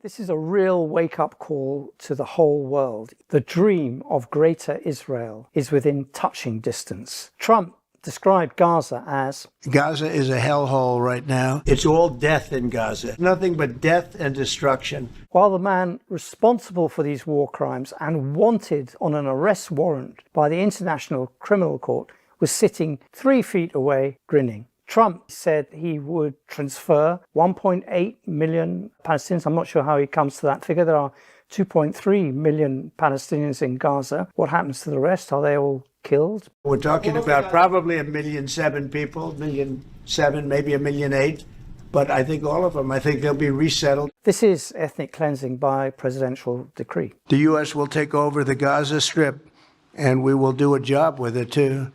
This is a real wake-up call to the whole world. The dream of Greater Israel is within touching distance. Trump described Gaza as, Gaza is a hellhole right now. It's all death in Gaza. Nothing but death and destruction. While the man responsible for these war crimes and wanted on an arrest warrant by the International Criminal Court was sitting 3 feet away, grinning. Trump said he would transfer 1.8 million Palestinians. I'm not sure how he comes to that figure. There are 2.3 million Palestinians in Gaza. What happens to the rest? Are they all killed? We're talking about probably 1.7 million people, 1.7 million, maybe 1.8 million. But I think all of them, I think they'll be resettled. This is ethnic cleansing by presidential decree. The U.S. will take over the Gaza Strip, and we will do a job with it, too.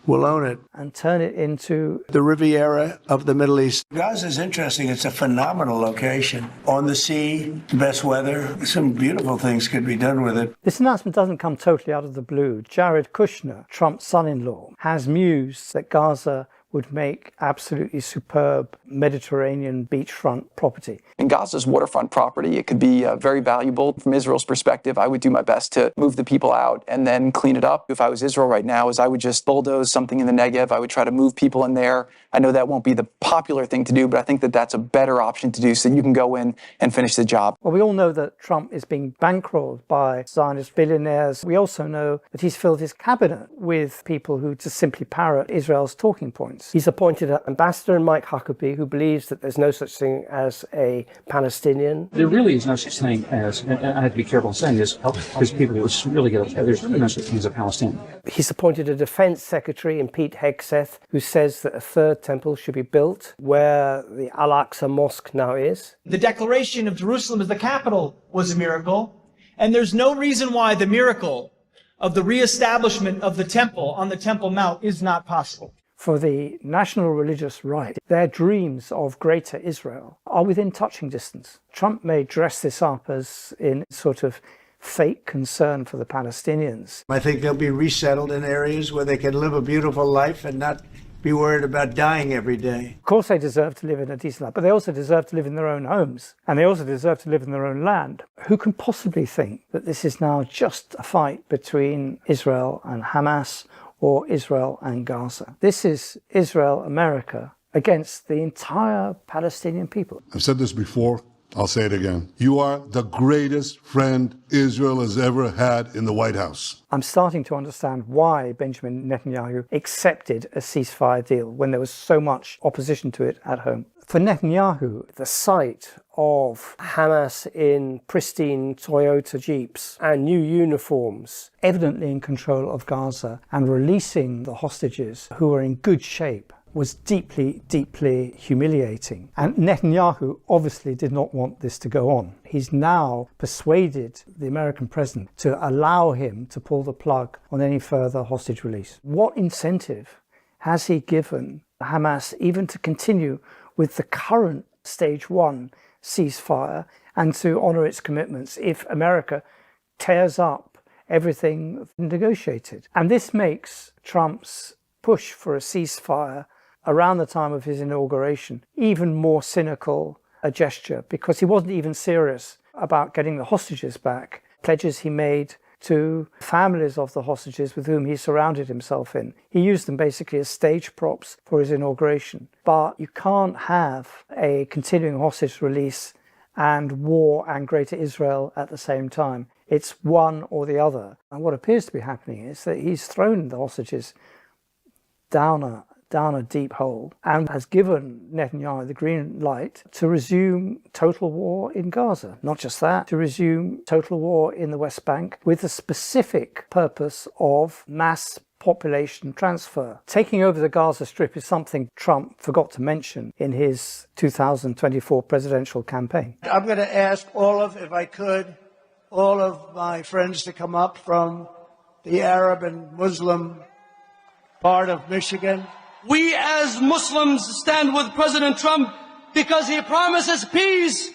We'll own it. And turn it into the Riviera of the Middle East. Gaza is interesting. It's a phenomenal location. On the sea, best weather. Some beautiful things could be done with it. This announcement doesn't come totally out of the blue. Jared Kushner, Trump's son-in-law, has mused that Gaza would make absolutely superb Mediterranean beachfront property. In Gaza's waterfront property, it could be very valuable. From Israel's perspective, I would do my best to move the people out and then clean it up. If I was Israel right now, I would just bulldoze something in the Negev. I would try to move people in there. I know that won't be the popular thing to do, but I think that that's a better option to do so that you can go in and finish the job. Well, we all know that Trump is being bankrolled by Zionist billionaires. We also know that he's filled his cabinet with people who just simply parrot Israel's talking points. He's appointed Ambassador Mike Huckabee, who believes that there's no such thing as a Palestinian. There really is no such thing as, and I have to be careful in saying this, because people who really get upset, there's really no such thing as a Palestinian. He's appointed a defense secretary in Pete Hegseth, who says that a third temple should be built where the Al-Aqsa Mosque now is. The declaration of Jerusalem as the capital was a miracle, and there's no reason why the miracle of the reestablishment of the temple on the Temple Mount is not possible. For the national religious right, their dreams of Greater Israel are within touching distance. Trump may dress this up as in sort of fake concern for the Palestinians. I think they'll be resettled in areas where they can live a beautiful life and not be worried about dying every day. Of course they deserve to live in a decent life, but they also deserve to live in their own homes, and they also deserve to live in their own land. Who can possibly think that this is now just a fight between Israel and Hamas, or Israel and Gaza? This is Israel, America, against the entire Palestinian people. I've said this before, I'll say it again. You are the greatest friend Israel has ever had in the White House. I'm starting to understand why Benjamin Netanyahu accepted a ceasefire deal when there was so much opposition to it at home. For Netanyahu, the sight of Hamas in pristine Toyota Jeeps and new uniforms, evidently in control of Gaza, and releasing the hostages who were in good shape, was deeply, deeply humiliating. And Netanyahu obviously did not want this to go on. He's now persuaded the American president to allow him to pull the plug on any further hostage release. What incentive has he given Hamas even to continue with the current stage 1 ceasefire and to honor its commitments if America tears up everything negotiated? And this makes Trump's push for a ceasefire around the time of his inauguration even more cynical a gesture, because he wasn't even serious about getting the hostages back. Pledges he made to families of the hostages with whom he surrounded himself in. He used them basically as stage props for his inauguration. But you can't have a continuing hostage release and war and Greater Israel at the same time. It's one or the other. And what appears to be happening is that he's thrown the hostages down a deep hole and has given Netanyahu the green light to resume total war in Gaza. Not just that, to resume total war in the West Bank with the specific purpose of mass population transfer. Taking over the Gaza Strip is something Trump forgot to mention in his 2024 presidential campaign. I'm going to ask if I could, all of my friends to come up from the Arab and Muslim part of Michigan. We as Muslims stand with President Trump because he promises peace.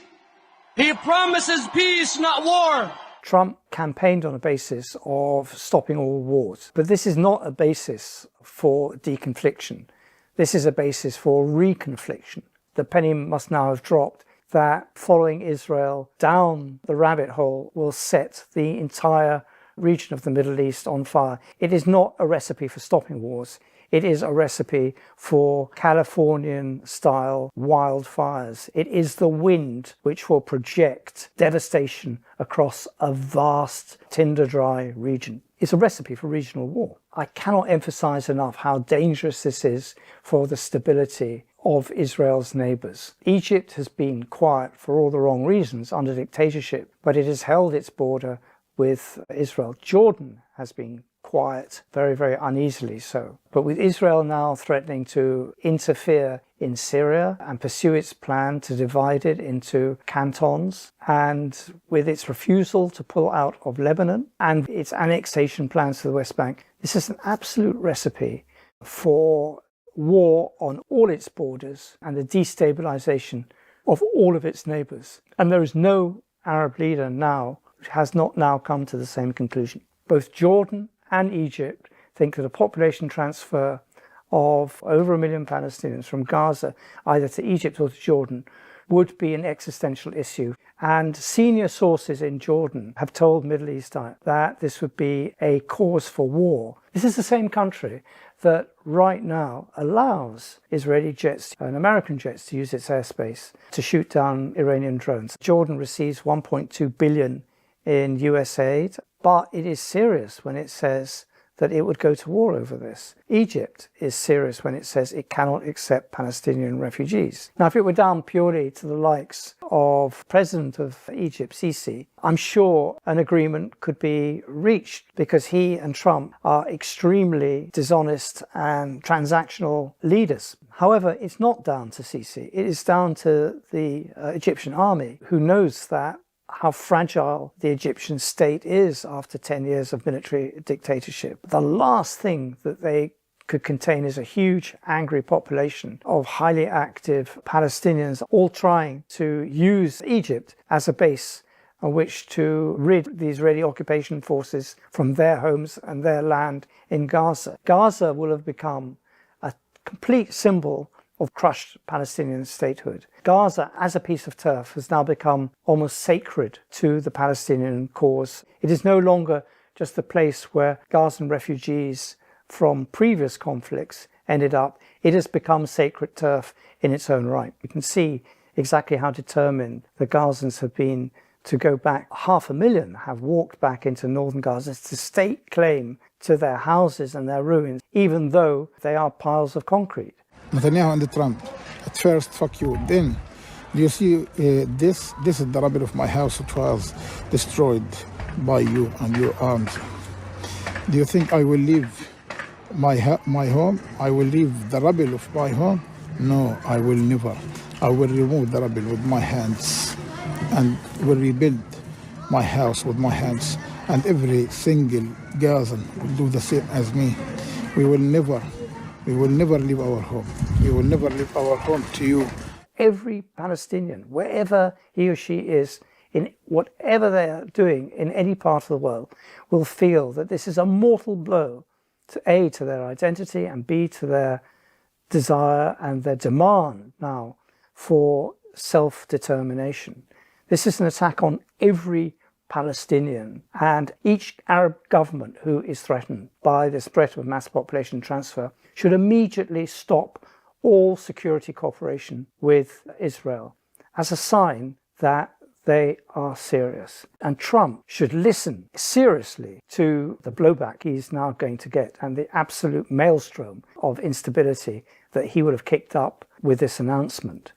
He promises peace, not war. Trump campaigned on a basis of stopping all wars, but this is not a basis for deconfliction. This is a basis for reconfliction. The penny must now have dropped that following Israel down the rabbit hole will set the entire region of the Middle East on fire. It is not a recipe for stopping wars. It is a recipe for Californian-style wildfires. It is the wind which will project devastation across a vast, tinder-dry region. It's a recipe for regional war. I cannot emphasize enough how dangerous this is for the stability of Israel's neighbors. Egypt has been quiet for all the wrong reasons under dictatorship, but it has held its border with Israel. Jordan has been quiet, very, very uneasily so. But with Israel now threatening to interfere in Syria and pursue its plan to divide it into cantons, and with its refusal to pull out of Lebanon and its annexation plans to the West Bank, this is an absolute recipe for war on all its borders and the destabilization of all of its neighbors. And there is no Arab leader now who has not now come to the same conclusion. Both Jordan and Egypt think that a population transfer of over 1 million Palestinians from Gaza, either to Egypt or to Jordan, would be an existential issue. And senior sources in Jordan have told Middle East Eye that this would be a cause for war. This is the same country that right now allows Israeli jets and American jets to use its airspace to shoot down Iranian drones. Jordan receives 1.2 billion in US aid, but it is serious when it says that it would go to war over this. Egypt is serious when it says it cannot accept Palestinian refugees. Now, if it were down purely to the likes of President of Egypt, Sisi, I'm sure an agreement could be reached because he and Trump are extremely dishonest and transactional leaders. However, it's not down to Sisi. It is down to the Egyptian army, who knows that how fragile the Egyptian state is after 10 years of military dictatorship. The last thing that they could contain is a huge, angry population of highly active Palestinians, all trying to use Egypt as a base on which to rid the Israeli occupation forces from their homes and their land in Gaza. Gaza will have become a complete symbol of crushed Palestinian statehood. Gaza, as a piece of turf, has now become almost sacred to the Palestinian cause. It is no longer just the place where Gazan refugees from previous conflicts ended up. It has become sacred turf in its own right. You can see exactly how determined the Gazans have been to go back. 500,000 have walked back into northern Gaza to stake claim to their houses and their ruins, even though they are piles of concrete. Netanyahu and Trump, at first, fuck you. Then, do you see this? This is the rubble of my house which was destroyed by you and your arms. Do you think I will leave my home? I will leave the rubble of my home? No, I will never. I will remove the rubble with my hands and will rebuild my house with my hands. And every single Gazan will do the same as me. We will never leave our home. We will never leave our home to you. Every Palestinian, wherever he or she is, in whatever they are doing in any part of the world, will feel that this is a mortal blow to A, to their identity, and B, to their desire and their demand now for self-determination. This is an attack on every Palestinian, and each Arab government who is threatened by this threat of mass population transfer should immediately stop all security cooperation with Israel as a sign that they are serious. And Trump should listen seriously to the blowback he's now going to get and the absolute maelstrom of instability that he would have kicked up with this announcement.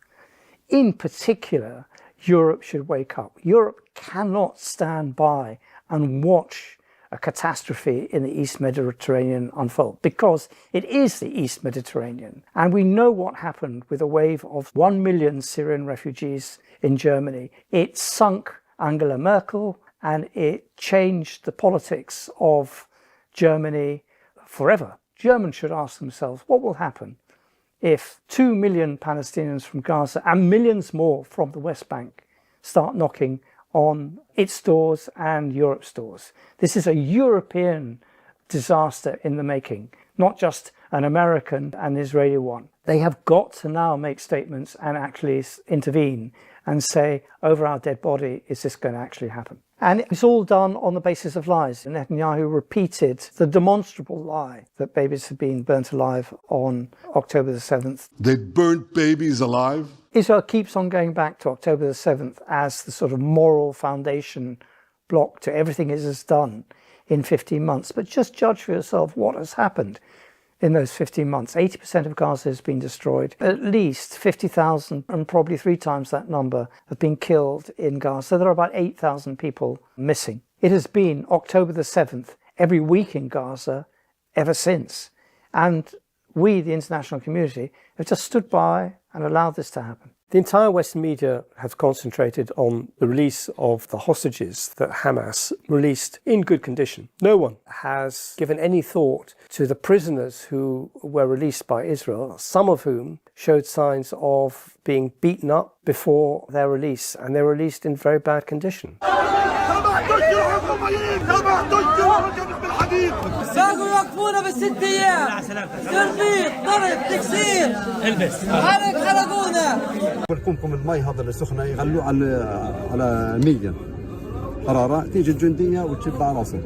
In particular, Europe should wake up. Europe cannot stand by and watch a catastrophe in the East Mediterranean unfold, because it is the East Mediterranean. And we know what happened with a wave of 1 million Syrian refugees in Germany. It sunk Angela Merkel and it changed the politics of Germany forever. Germans should ask themselves, what will happen if 2 million Palestinians from Gaza and millions more from the West Bank start knocking on its doors and Europe's doors? This is a European disaster in the making, not just an American and Israeli one. They have got to now make statements and actually intervene and say, over our dead body, is this going to actually happen? And it's all done on the basis of lies. Netanyahu repeated the demonstrable lie that babies had been burnt alive on October the 7th. They burnt babies alive? Israel keeps on going back to October the 7th as the sort of moral foundation block to everything it has done in 15 months. But just judge for yourself what has happened in those 15 months. 80% of Gaza has been destroyed. At least 50,000, and probably 3 times that number, have been killed in Gaza. So there are about 8,000 people missing. It has been October the 7th every week in Gaza ever since. And we, the international community, have just stood by and allowed this to happen. The entire Western media has concentrated on the release of the hostages that Hamas released in good condition. No one has given any thought to the prisoners who were released by Israel, some of whom showed signs of being beaten up before their release, and they were released in very bad condition. ساقوا يوقفونا بالست ايام تربيط ضرب تكسير البس حرقونا كمكم المي هذا اللي سخنه يغلوه على 100 حراره تيجي الجنديه وتشب على راسه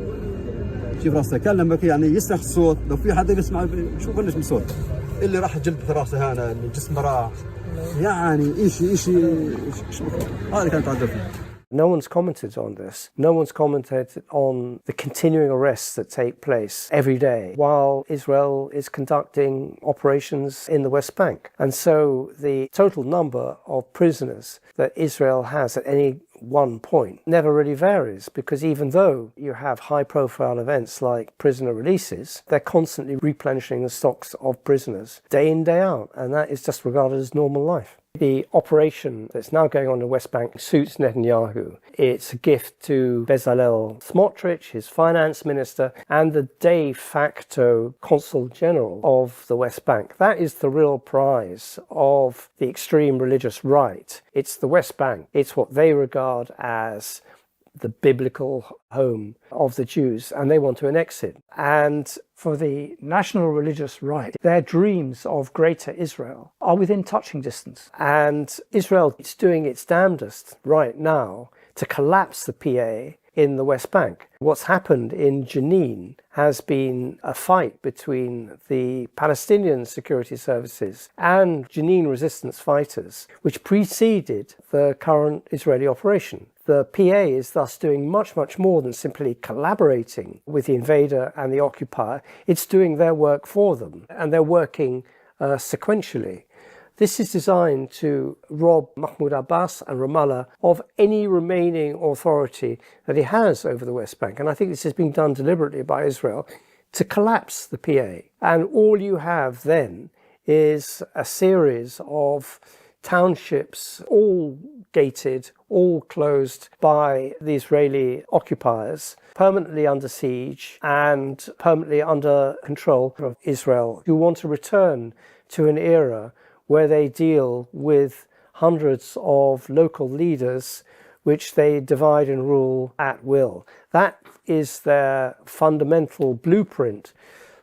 تجيب راسه كان لما يعني يسمع الصوت لو في حدا يسمع شو قلنا اسم صوت اللي راح جلد راسه هنا الجسم راح يعني شيء هذا كانت عادتنا. No one's commented on this. No one's commented on the continuing arrests that take place every day while Israel is conducting operations in the West Bank. And so the total number of prisoners that Israel has at any one point never really varies, because even though you have high-profile events like prisoner releases, they're constantly replenishing the stocks of prisoners day in, day out, and that is just regarded as normal life. The operation that's now going on in the West Bank suits Netanyahu. It's a gift to Bezalel Smotrich, his finance minister, and the de facto consul general of the West Bank. That is the real prize of the extreme religious right. It's the West Bank. It's what they regard as the biblical home of the Jews, and they want to annex it. And for the national religious right, their dreams of greater Israel are within touching distance. And Israel is doing its damnedest right now to collapse the PA in the West Bank. What's happened in Jenin has been a fight between the Palestinian security services and Jenin resistance fighters, which preceded the current Israeli operation. The PA is thus doing much, much more than simply collaborating with the invader and the occupier. It's doing their work for them, and they're working sequentially. This is designed to rob Mahmoud Abbas and Ramallah of any remaining authority that he has over the West Bank. And I think this has been done deliberately by Israel to collapse the PA. And all you have then is a series of townships, all gated, all closed by the Israeli occupiers, permanently under siege and permanently under control of Israel, who want to return to an era where they deal with hundreds of local leaders which they divide and rule at will. That is their fundamental blueprint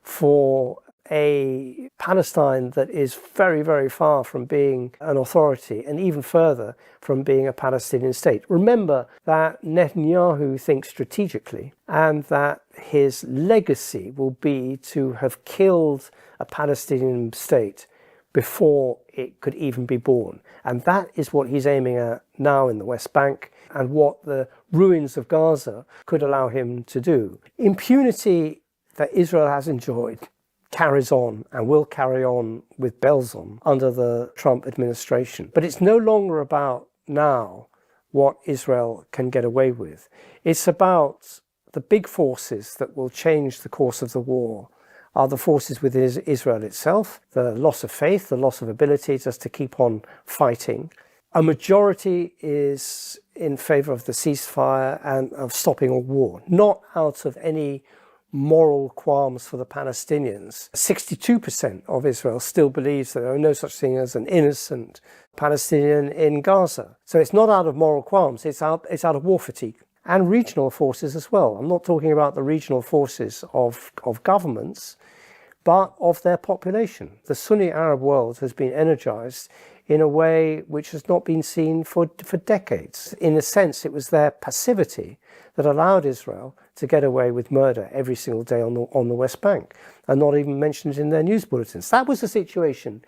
for a Palestine that is very, very far from being an authority, and even further from being a Palestinian state. Remember that Netanyahu thinks strategically, and that his legacy will be to have killed a Palestinian state before it could even be born. And that is what he's aiming at now in the West Bank, and what the ruins of Gaza could allow him to do. Impunity that Israel has enjoyed carries on and will carry on with bells on under the Trump administration. But it's no longer about now what Israel can get away with. It's about the big forces that will change the course of the war are the forces within Israel itself, the loss of faith, the loss of ability just to keep on fighting. A majority is in favor of the ceasefire and of stopping a war, not out of any moral qualms for the Palestinians. 62% of Israel still believes that there are no such thing as an innocent Palestinian in Gaza. So it's not out of moral qualms, it's out of war fatigue. And regional forces as well. I'm not talking about the regional forces of governments, but of their population. The Sunni Arab world has been energized in a way which has not been seen for decades. In a sense, it was their passivity that allowed Israel to get away with murder every single day on the West Bank, and not even mentioned in their news bulletins. That was the situation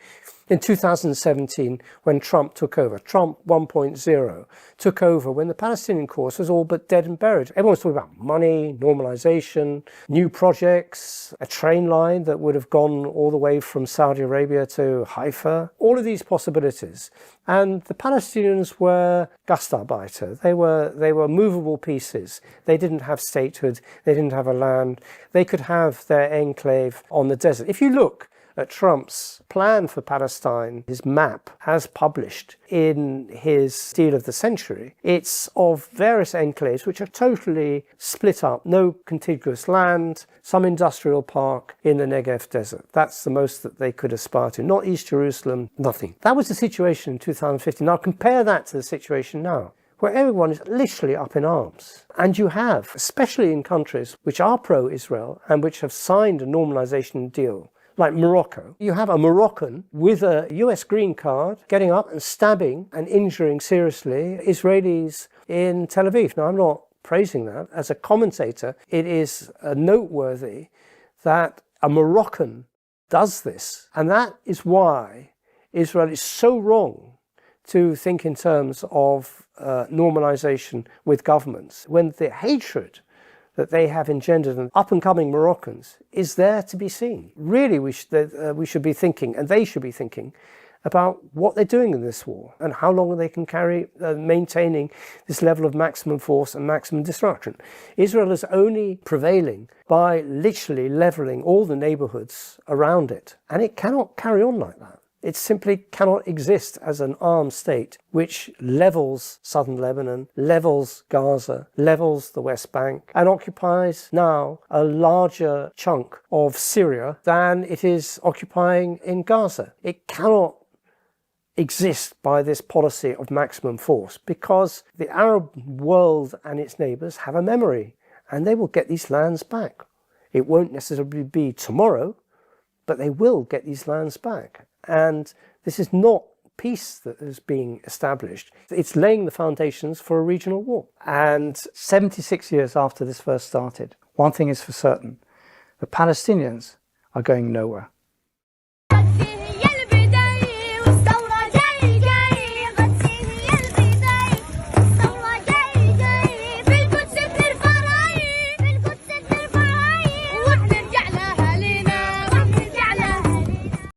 in 2017 when Trump took over. Trump 1.0 took over when the Palestinian cause was all but dead and buried. Everyone was talking about money, normalization, new projects, a train line that would have gone all the way from Saudi Arabia to Haifa, all of these possibilities. And the Palestinians were Gastarbeiter. They were movable pieces. They didn't have statehood. They didn't have a land. They could have their enclave on the desert. If you look at Trump's plan for Palestine, his map, as published in his Deal of the Century, it's of various enclaves which are totally split up, no contiguous land, some industrial park in the Negev desert. That's the most that they could aspire to. Not East Jerusalem, nothing. That was the situation in 2015. Now compare that to the situation now, where everyone is literally up in arms. And you have, especially in countries which are pro-Israel and which have signed a normalization deal, like Morocco, you have a Moroccan with a US green card getting up and stabbing and injuring seriously Israelis in Tel Aviv. Now, I'm not praising that. As a commentator, it is noteworthy that a Moroccan does this. And that is why Israel is so wrong to think in terms of normalization with governments, when the hatred that they have engendered in up-and-coming Moroccans is there to be seen. Really, we should be thinking, and they should be thinking, about what they're doing in this war and how long they can carry maintaining this level of maximum force and maximum destruction. Israel is only prevailing by literally leveling all the neighborhoods around it, and it cannot carry on like that. It simply cannot exist as an armed state which levels southern Lebanon, levels Gaza, levels the West Bank, and occupies now a larger chunk of Syria than it is occupying in Gaza. It cannot exist by this policy of maximum force, because the Arab world and its neighbours have a memory, and they will get these lands back. It won't necessarily be tomorrow, but they will get these lands back. And this is not peace that is being established. It's laying the foundations for a regional war. And 76 years after this first started, one thing is for certain: the Palestinians are going nowhere.